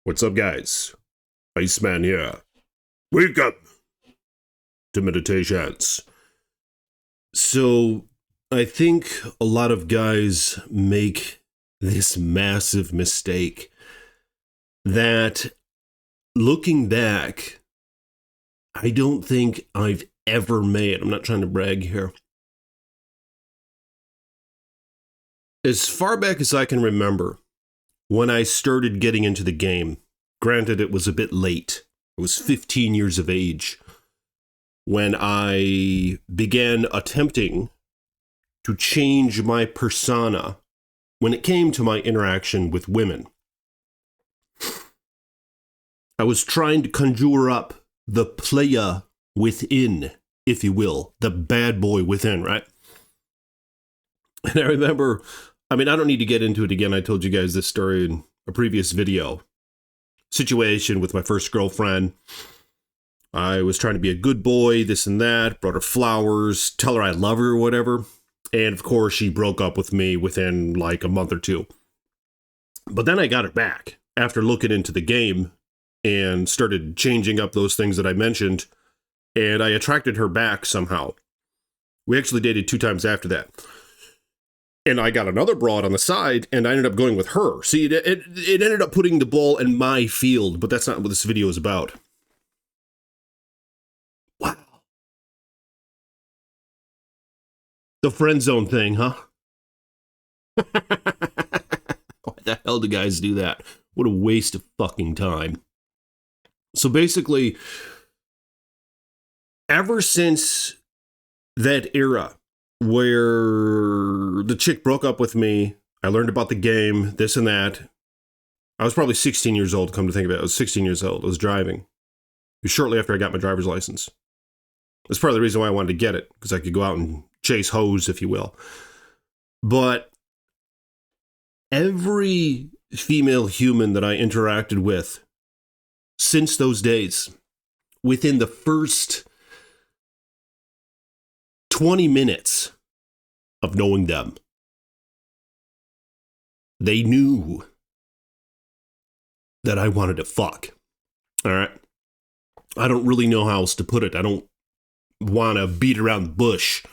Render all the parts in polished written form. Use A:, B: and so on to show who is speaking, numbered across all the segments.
A: What's up, guys? Iceman here. Wake up to meditations. So, I think a lot of guys make this massive mistake that, looking back, I don't think I've ever made. I'm not trying to brag here. As far back as I can remember, when I started getting into the game, granted it was a bit late, I was 15 years of age, when I began attempting to change my persona when it came to my interaction with women. I was trying to conjure up the playa within, if you will, the bad boy within, right? And I remember, I don't need to get into it again. I told you guys this story in a previous video. Situation with my first girlfriend. I was trying to be a good boy, this and that, brought her flowers, tell her I love her or whatever. And of course, she broke up with me within like a month or two. But then I got her back after looking into the game and started changing up those things that I mentioned. And I attracted her back somehow. We actually dated 2 times after that. And I got another broad on the side, and I ended up going with her. See, it ended up putting the ball in my field, but that's not what this video is about. Wow. The friend zone thing, huh? Why the hell do guys do that? What a waste of fucking time. So basically, ever since that era, where the chick broke up with me, I learned about the game, this and that. I was probably 16 years old, come to think of it. I was 16 years old. I was driving. It was shortly after I got my driver's license. That's part of the reason why I wanted to get it, because I could go out and chase hoes, if you will. But every female human that I interacted with since those days, within the first 20 minutes of knowing them, they knew that I wanted to fuck. All right. I don't really know how else to put it. I don't want to beat around the bush. I'm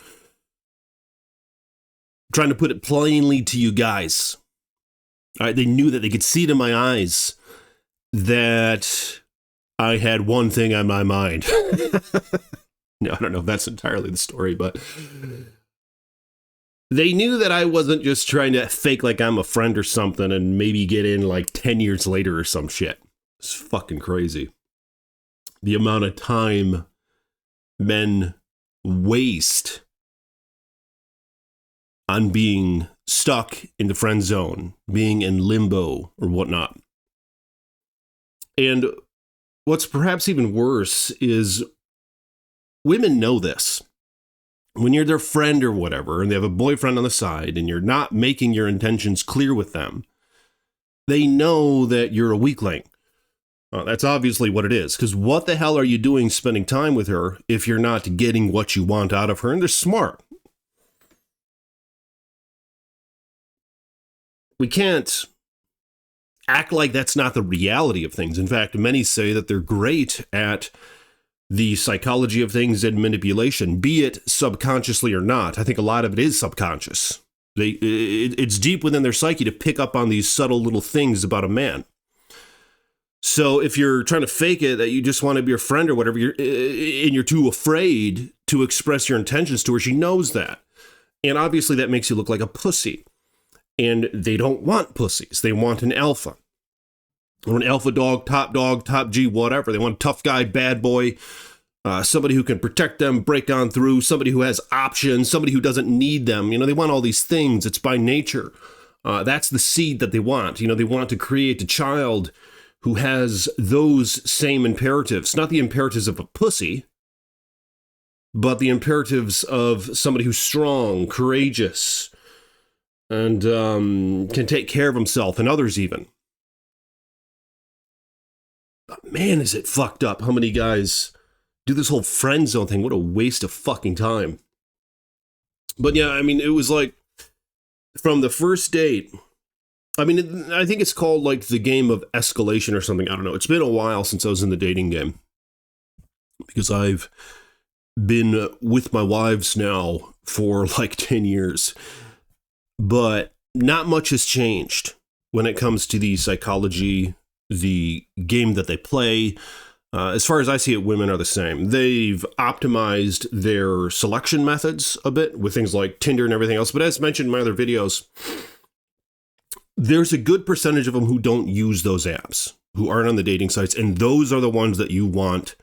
A: trying to put it plainly to you guys. All right. They knew that they could see it in my eyes that I had one thing on my mind. No, I don't know if that's entirely the story, but they knew that I wasn't just trying to fake like I'm a friend or something and maybe get in like 10 years later or some shit. It's fucking crazy. The amount of time men waste on being stuck in the friend zone, being in limbo or whatnot. And what's perhaps even worse is women know this. When you're their friend or whatever, and they have a boyfriend on the side, and you're not making your intentions clear with them, they know that you're a weakling. That's obviously what it is, because what the hell are you doing spending time with her if you're not getting what you want out of her? And they're smart. We can't act like that's not the reality of things. In fact, many say that they're great at the psychology of things and manipulation, be it subconsciously or not. I think a lot of it is subconscious. It's deep within their psyche to pick up on these subtle little things about a man. So if you're trying to fake it, that you just want to be your friend or whatever, and you're too afraid to express your intentions to her, she knows that. And obviously that makes you look like a pussy. And they don't want pussies. They want an alpha. Or an alpha dog, top G, whatever. They want a tough guy, bad boy, somebody who can protect them, break on through, somebody who has options, somebody who doesn't need them. They want all these things. It's by nature. That's the seed that they want. They want to create a child who has those same imperatives. Not the imperatives of a pussy, but the imperatives of somebody who's strong, courageous, and can take care of himself and others even. But man, is it fucked up how many guys do this whole friend zone thing. What a waste of fucking time. But yeah, it was like from the first date, I mean, I think it's called like the game of escalation or something. I don't know. It's been a while since I was in the dating game because I've been with my wives now for like 10 years. But not much has changed when it comes to the psychology, the game that they play. As far as I see it, women are the same. They've optimized their selection methods a bit with things like Tinder and everything else. But as mentioned in my other videos, there's a good percentage of them who don't use those apps, who aren't on the dating sites. And those are the ones that you want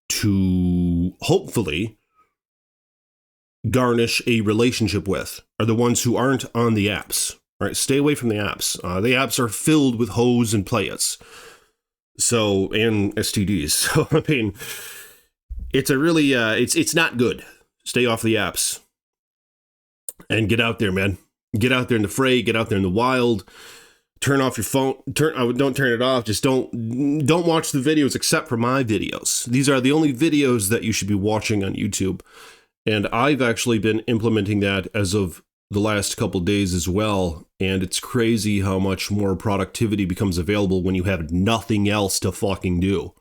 A: to hopefully garnish a relationship with, are the ones who aren't on the apps. All right, stay away from the apps. The apps are filled with hoes and players. So, and STDs. So, I mean, it's a really, it's not good. Stay off the apps and get out there, man. Get out there in the fray, get out there in the wild. Turn off your phone. Don't turn it off. Just don't watch the videos except for my videos. These are the only videos that you should be watching on YouTube. And I've actually been implementing that as of the last couple days as well. And it's crazy how much more productivity becomes available when you have nothing else to fucking do.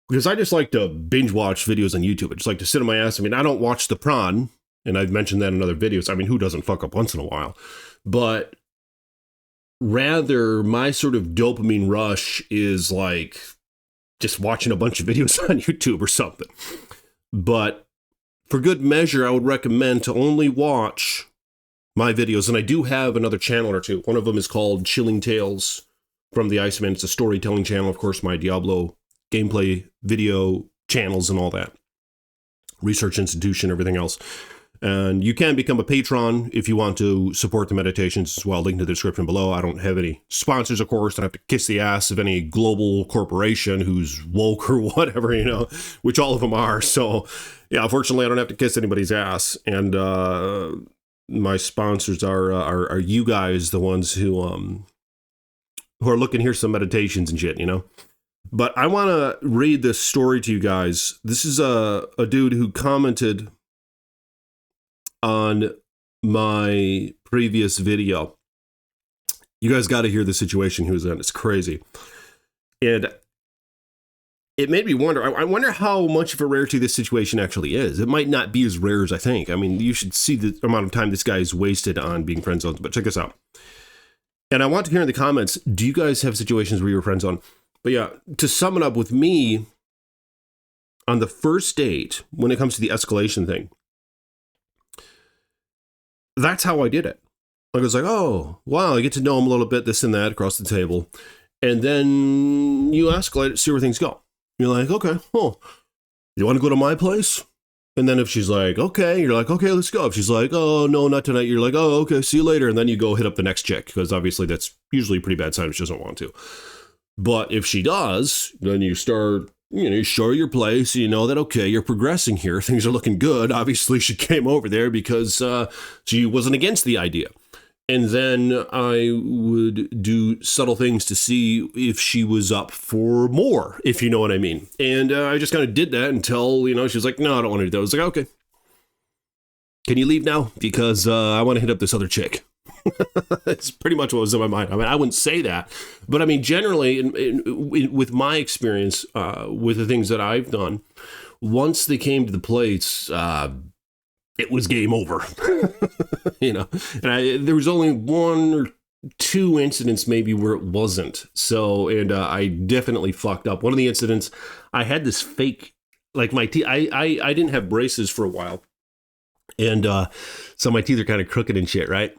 A: Because I just like to binge watch videos on YouTube. I just like to sit on my ass. I mean, I don't watch The Prawn, and I've mentioned that in other videos. I mean, who doesn't fuck up once in a while? But rather, my sort of dopamine rush is like just watching a bunch of videos on YouTube or something. But for good measure, I would recommend to only watch my videos. And I do have another channel or two. One of them is called Chilling Tales from the Iceman. It's a storytelling channel. Of course, my Diablo gameplay video channels and all that. Research institution, everything else. And you can become a patron if you want to support the meditations as well. Link in the description below. I don't have any sponsors, of course. I don't have to kiss the ass of any global corporation who's woke or whatever, you know, which all of them are. So, yeah, unfortunately, I don't have to kiss anybody's ass. And my sponsors are you guys, the ones who are looking to hear some meditations and shit, you know. But I want to read this story to you guys. This is a dude who commented on my previous video. You guys got to hear the situation he was in. It's crazy. And it made me wonder, I wonder how much of a rarity this situation actually is. It might not be as rare as I think. I mean, you should see the amount of time this guy is wasted on being friend zoned. But check this out. And I want to hear in the comments, do you guys have situations where you were friend zoned? But yeah, to sum it up with me, on the first date, when it comes to the escalation thing, that's how I did it. Like, I was like, oh, wow, I get to know him a little bit, this and that, across the table. And then you escalate it, see where things go. You're like, okay, oh, you want to go to my place? And then if she's like, okay, you're like, okay, let's go. If she's like, oh, no, not tonight, you're like, oh, okay, see you later. And then you go hit up the next chick, because obviously that's usually a pretty bad sign if she doesn't want to. But if she does, then you start, you show your place, you know that, okay, you're progressing here. Things are looking good. Obviously, she came over there because she wasn't against the idea. And then I would do subtle things to see if she was up for more, if you know what I mean. And I just kind of did that until, she was like, no, I don't want to do that. I was like, okay. Can you leave now? Because I want to hit up this other chick. It's pretty much what was in my mind. I mean, I wouldn't say that, but I mean, generally, with my experience, with the things that I've done, once they came to the place, it was game over. And there was only one or two incidents maybe where it wasn't. So, and I definitely fucked up. One of the incidents, I had this fake, like my teeth. I didn't have braces for a while, and so my teeth are kind of crooked and shit, right?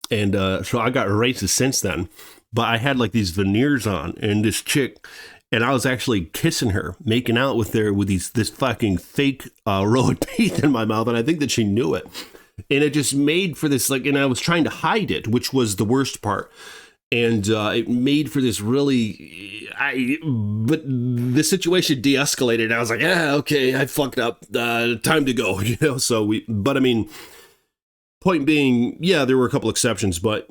A: And so I got braces since then, but I had like these veneers on, and this chick, and I was actually kissing her, making out with her with this fucking fake row of teeth in my mouth, and I think that she knew it. And it just made for this, like, and I was trying to hide it, which was the worst part. And it made for this really, but the situation de-escalated. I was like, yeah, okay, I fucked up, time to go, so but I mean, point being, yeah, there were a couple exceptions, but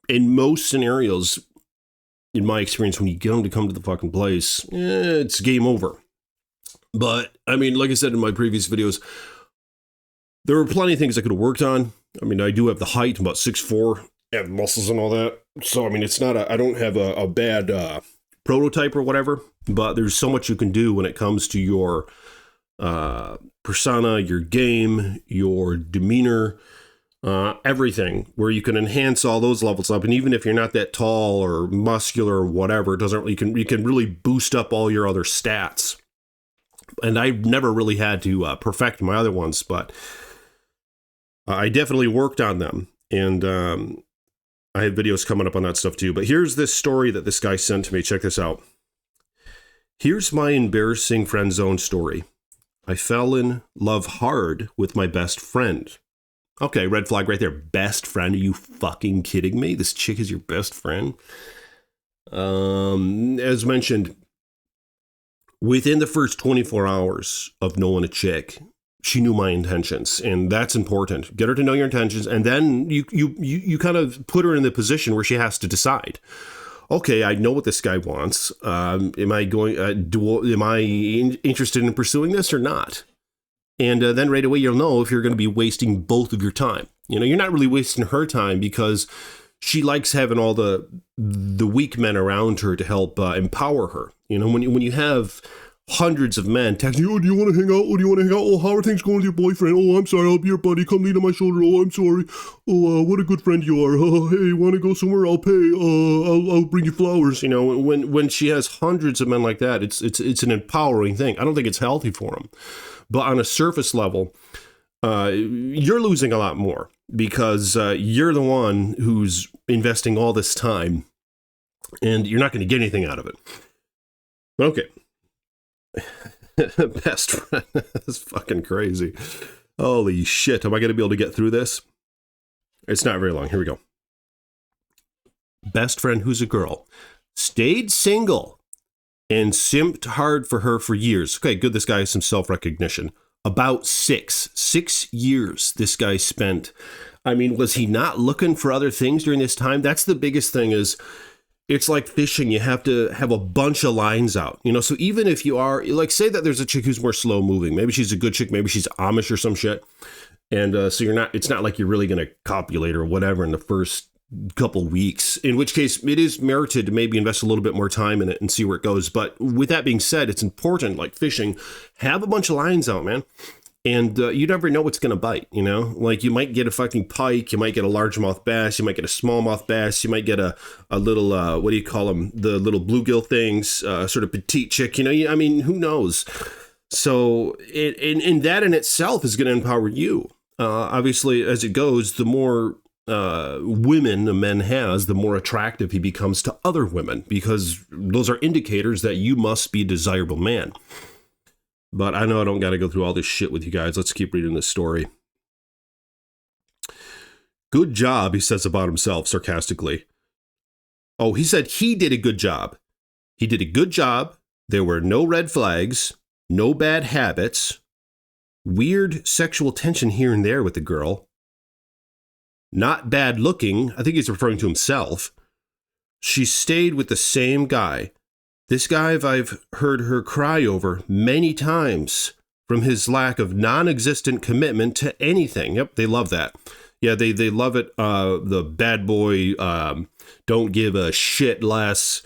A: in most scenarios, in my experience, when you get them to come to the fucking place, it's game over. But, I mean, like I said in my previous videos, there were plenty of things I could have worked on. I mean, I do have the height, I'm about 6'4", have muscles and all that. So, I mean, it's not I don't have a bad prototype or whatever, but there's so much you can do when it comes to your persona, your game, your demeanor, everything, where you can enhance all those levels up. And even if you're not that tall or muscular or whatever, it doesn't, you can really boost up all your other stats. And I've never really had to perfect my other ones, but I definitely worked on them. And I have videos coming up on that stuff too. But here's this story that this guy sent to me. Check this out. Here's my embarrassing friend zone story. I fell in love hard with my best friend. Okay, red flag right there. Best friend? Are you fucking kidding me? This chick is your best friend? As mentioned, within the first 24 hours of knowing a chick, she knew my intentions, and that's important. Get her to know your intentions, and then you kind of put her in the position where she has to decide. Okay, I know what this guy wants. Am I interested in pursuing this or not? And then right away you'll know if you're going to be wasting both of your time. You know, you're not really wasting her time because she likes having all the weak men around her to help empower her. You know, when you have hundreds of men texting, oh, do you want to hang out? Oh, do you want to hang out? Oh, how are things going with your boyfriend? Oh, I'm sorry, I'll be your buddy. Come lean on my shoulder. Oh, I'm sorry. Oh, what a good friend you are. Oh, hey, want to go somewhere? I'll pay. I'll bring you flowers. You know, when she has hundreds of men like that, it's an empowering thing. I don't think it's healthy for them. But on a surface level, you're losing a lot more because you're the one who's investing all this time, and you're not going to get anything out of it. Okay. Best friend. That's fucking crazy. Holy shit. Am I going to be able to get through this? It's not very long. Here we go. Best friend who's a girl. Stayed single and simped hard for her for years. Okay, good. This guy has some self-recognition. About 6 years this guy spent. I mean, was he not looking for other things during this time? That's the biggest thing is, it's like fishing. You have to have a bunch of lines out, you know? So even if you are, like, say that there's a chick who's more slow moving, maybe she's a good chick, maybe she's Amish or some shit. And so it's not like you're really going to copulate or whatever in the first couple weeks, in which case it is merited to maybe invest a little bit more time in it and see where it goes. But with that being said, it's important, like fishing, have a bunch of lines out, man. And you never know what's going to bite, you know? Like, you might get a fucking pike, you might get a largemouth bass, you might get a smallmouth bass, you might get a little, what do you call them? The little bluegill things, sort of petite chick, you know? I mean, who knows? So, that in itself is going to empower you. Obviously, as it goes, the more women a man has, the more attractive he becomes to other women, because those are indicators that you must be a desirable man. But I know I don't got to go through all this shit with you guys. Let's keep reading this story. Good job, he says about himself sarcastically. Oh, he said he did a good job. He did a good job. There were no red flags, no bad habits, weird sexual tension here and there with the girl. Not bad looking. I think he's referring to himself. She stayed with the same guy. This guy I've heard her cry over many times from his lack of non-existent commitment to anything. Yep, they love that. Yeah, they love it. The bad boy, don't give a shit less.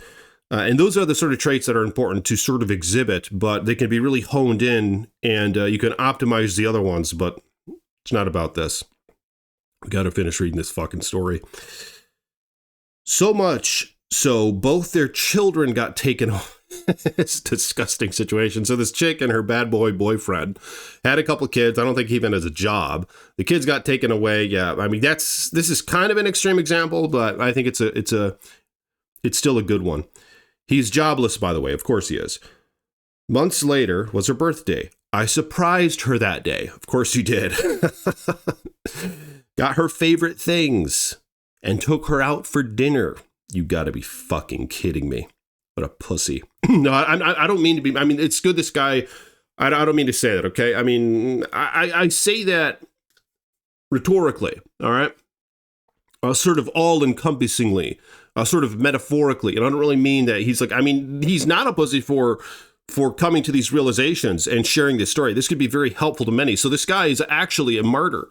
A: And those are the sort of traits that are important to sort of exhibit, but they can be really honed in, and you can optimize the other ones, but it's not about this. We got to finish reading this fucking story. So much so both their children got taken off. It's a disgusting situation. So this chick and her bad boy boyfriend had a couple kids. I don't think he even has a job. The kids got taken away. Yeah, I mean, this is kind of an extreme example, but I think it's still a good one. He's jobless, by the way. Of course he is. Months later was her birthday. I surprised her that day. Of course you did. Got her favorite things and took her out for dinner. You gotta be fucking kidding me. What a pussy. No, I don't mean to be, I mean, it's good this guy, I don't mean to say that, okay? I mean, I say that rhetorically, all right? Sort of all-encompassingly, sort of metaphorically. And I don't really mean that he's like, I mean, he's not a pussy for coming to these realizations and sharing this story. This could be very helpful to many. So this guy is actually a martyr.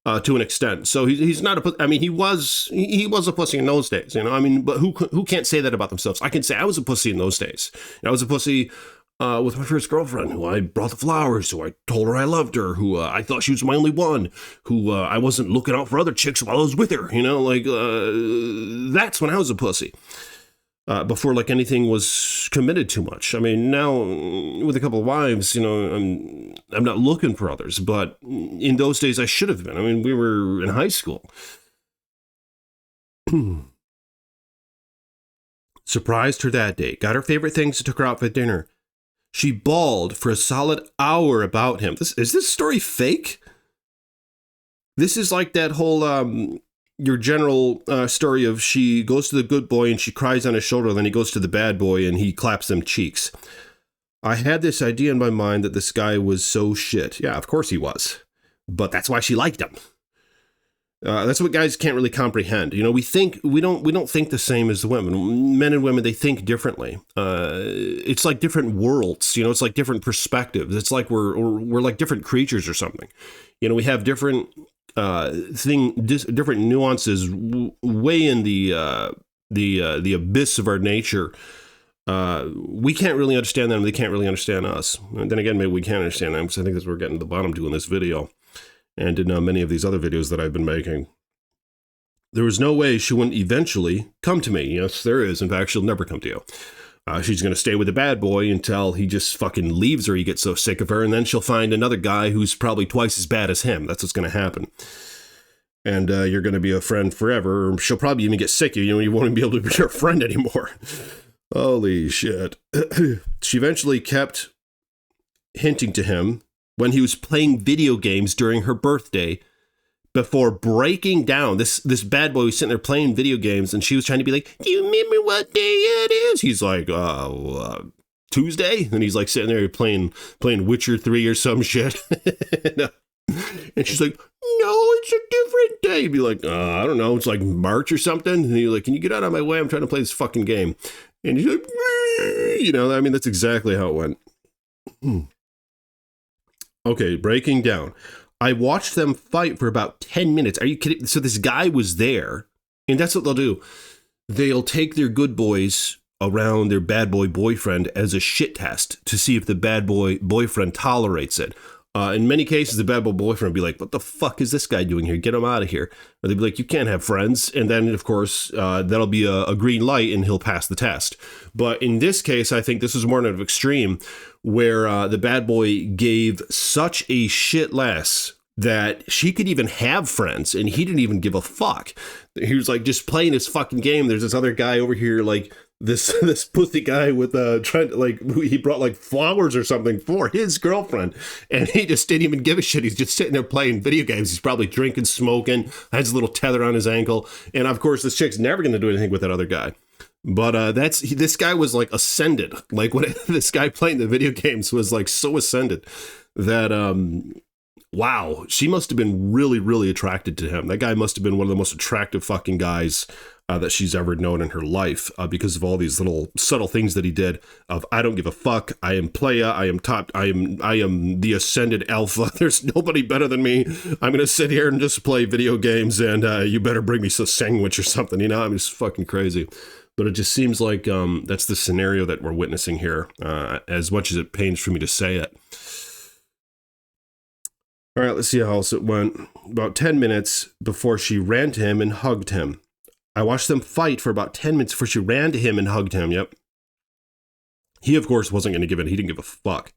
A: to an extent. So he's not a. I mean, he was a pussy in those days. You know, I mean, but who can't say that about themselves? I can say I was a pussy in those days. I was a pussy with my first girlfriend, who I brought the flowers, who I told her I loved her, who I thought she was my only one, who I wasn't looking out for other chicks while I was with her. You know, like that's when I was a pussy. Before like anything was committed too much. I mean, now with a couple of wives, you know, I'm not looking for others, but in those days I should have been. I mean, we were in high school. Surprised her that day. Got her favorite things and took her out for dinner. She bawled for a solid hour about him. Is this story fake? This is like that whole your general story of she goes to the good boy and she cries on his shoulder, then he goes to the bad boy and he claps them cheeks. I had this idea in my mind that this guy was so shit. Yeah, of course he was. But that's why she liked him. That's what guys can't really comprehend. You know, we don't think the same as the women. Men and women, they think differently. It's like different worlds. You know, it's like different perspectives. It's like we're like different creatures or something. You know, we have different different nuances way in the abyss of our nature. We can't really understand them. They can't really understand us. And then again, maybe we can't understand them, because I think that's what we're getting to the bottom doing this video. And in many of these other videos that I've been making. There was no way she wouldn't eventually come to me. Yes, there is. In fact, she'll never come to you. She's going to stay with the bad boy until he just fucking leaves her. He gets so sick of her. And then she'll find another guy who's probably twice as bad as him. That's what's going to happen. And you're going to be a friend forever. Or she'll probably even get sick of you. You know, you won't even be able to be your friend anymore. Holy shit. She eventually kept hinting to him when he was playing video games during her birthday, before breaking down. This bad boy was sitting there playing video games, and she was trying to be like, do you remember what day it is? He's like, Tuesday? And he's like sitting there playing Witcher 3 or some shit. And she's like, no, it's a different day. He'd be like, I don't know, it's like March or something. And he's like, can you get out of my way? I'm trying to play this fucking game. And he's like, you know, I mean, that's exactly how it went. Okay, breaking down. I watched them fight for about 10 minutes. Are you kidding? So this guy was there, and that's what they'll do. They'll take their good boys around their bad boy boyfriend as a shit test to see if the bad boy boyfriend tolerates it. In many cases, the bad boy boyfriend will be like, what the fuck is this guy doing here? Get him out of here. Or they'll be like, you can't have friends. And then, of course, that'll be a green light and he'll pass the test. But in this case, I think this is more of an extreme where the bad boy gave such a shit less that she could even have friends, and he didn't even give a fuck. He was like just playing his fucking game. There's this other guy over here, like this pussy guy with trying to, like, he brought like flowers or something for his girlfriend, and he just didn't even give a shit. He's just sitting there playing video games. He's probably drinking, smoking, has a little tether on his ankle, and of course this chick's never going to do anything with that other guy. But this guy was like ascended. Like what this guy playing the video games was like so ascended that wow, she must have been really, really attracted to him. That guy must have been one of the most attractive fucking guys that she's ever known in her life, because of all these little subtle things that he did of, I don't give a fuck, I am playa, I am top, I am the ascended alpha, there's nobody better than me, I'm going to sit here and just play video games, and you better bring me some sandwich or something, you know, I'm just fucking crazy. But it just seems like that's the scenario that we're witnessing here, as much as it pains for me to say it. All right, let's see how else it went. About 10 minutes before she ran to him and hugged him. I watched them fight for about 10 minutes before she ran to him and hugged him. Yep. He, of course, wasn't going to give it. He didn't give a fuck.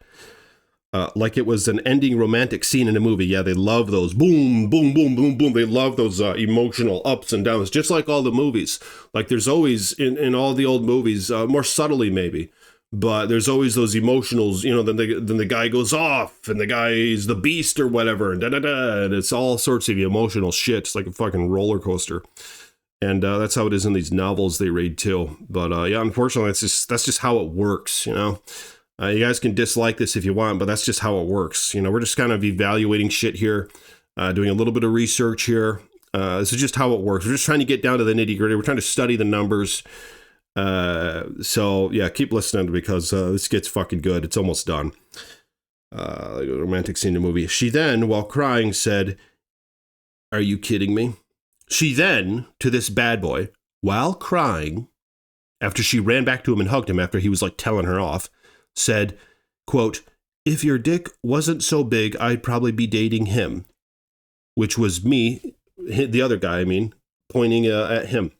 A: Like it was an ending romantic scene in a movie. Yeah, they love those boom, boom, boom, boom, boom. They love those emotional ups and downs, just like all the movies. Like there's always, in all the old movies, more subtly maybe, but there's always those emotionals, you know, then the guy goes off and the guy's the beast or whatever, and da-da-da, and it's all sorts of emotional shit. It's like a fucking roller coaster. And that's how it is in these novels they read too. But yeah, unfortunately, that's just how it works, you know. You guys can dislike this if you want, but that's just how it works. You know, we're just kind of evaluating shit here, doing a little bit of research here. This is just how it works. We're just trying to get down to the nitty gritty. We're trying to study the numbers. So yeah, keep listening because this gets fucking good. It's almost done. Like a romantic scene in the movie. She then, while crying, said, Are you kidding me? She then, to this bad boy, while crying, after she ran back to him and hugged him after he was like telling her off, said, quote, "If your dick wasn't so big, I'd probably be dating him," which was me, the other guy, I mean, pointing at him.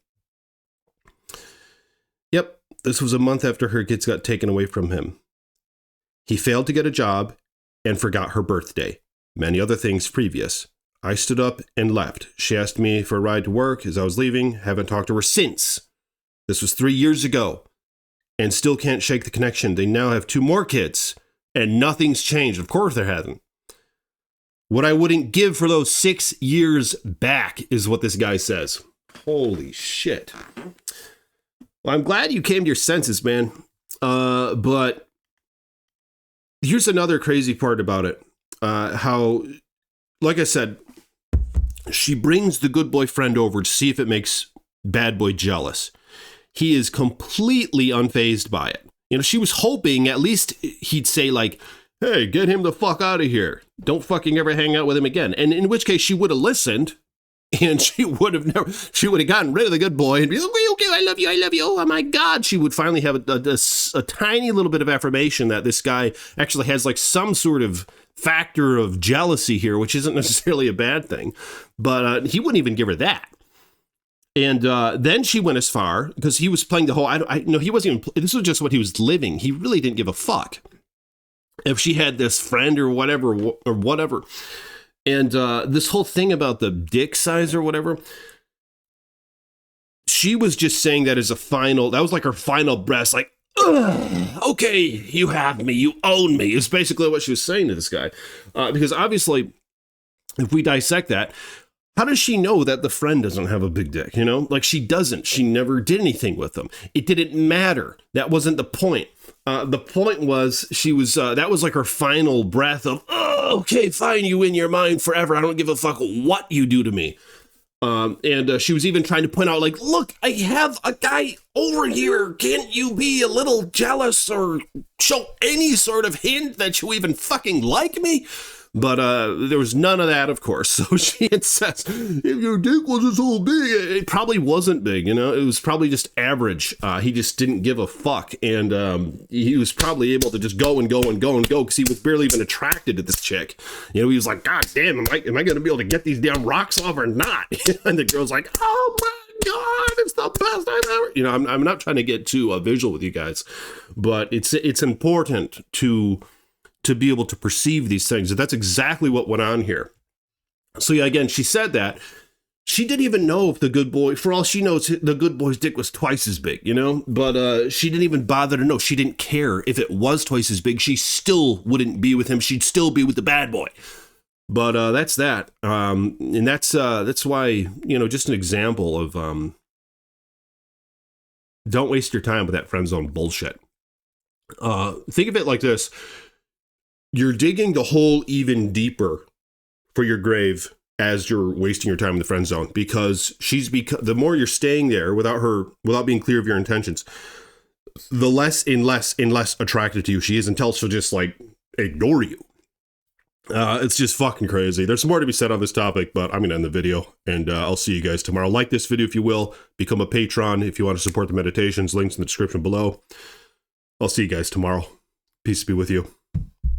A: Yep, this was a month after her kids got taken away from him. He failed to get a job and forgot her birthday. Many other things previous. I stood up and left. She asked me for a ride to work as I was leaving. Haven't talked to her since. This was 3 years ago. And still can't shake the connection. They now have 2 more kids. And nothing's changed. Of course there hasn't. What I wouldn't give for those 6 years back is what this guy says. Holy shit. Well, I'm glad you came to your senses, man. But here's another crazy part about it. How, like I said, she brings the good boy friend over to see if it makes bad boy jealous. He is completely unfazed by it. You know, she was hoping at least he'd say like, "Hey, get him the fuck out of here. Don't fucking ever hang out with him again." And in which case she would have listened and she would have gotten rid of the good boy and be like, okay, I love you. Oh my God. She would finally have a tiny little bit of affirmation that this guy actually has like some sort of factor of jealousy here, which isn't necessarily a bad thing, but he wouldn't even give her that. And then she went as far, because he was playing the whole, he wasn't even, this was just what he was living. He really didn't give a fuck if she had this friend or whatever. And this whole thing about the dick size or whatever, she was just saying that as that was like her final breath, like, okay, you have me, you own me, is basically what she was saying to this guy. Because obviously, if we dissect that, how does she know that the friend doesn't have a big dick? You know, like she doesn't. She never did anything with them. It didn't matter. That wasn't the point. The point was she was, that was like her final breath of, oh, okay, fine, you in your mind forever. I don't give a fuck what you do to me. And she was even trying to point out, like, look, I have a guy over here. Can't you be a little jealous or show any sort of hint that you even fucking like me? But there was none of that, of course. So she had says, if your dick wasn't so big, it probably wasn't big, you know? It was probably just average. He just didn't give a fuck. And he was probably able to just go because he was barely even attracted to this chick. You know, he was like, God damn, am I going to be able to get these damn rocks off or not? And the girl's like, oh my God, it's the best I've ever. You know, I'm not trying to get too visual with you guys, but it's important to be able to perceive these things. And that's exactly what went on here. So yeah, again, she said that. She didn't even know if the good boy, for all she knows, the good boy's dick was twice as big, you know? But she didn't even bother to know. She didn't care if it was twice as big. She still wouldn't be with him. She'd still be with the bad boy. But that's that. And that's why, you know, just an example of don't waste your time with that friend zone bullshit. Think of it like this. You're digging the hole even deeper for your grave as you're wasting your time in the friend zone, because the more you're staying there without being clear of your intentions, the less and less attracted to you she is, until she'll just like ignore you. It's just fucking crazy. There's more to be said on this topic, but I'm going to end the video, and I'll see you guys tomorrow. Like this video if you will. Become a patron if you want to support the meditations. Links in the description below. I'll see you guys tomorrow. Peace be with you.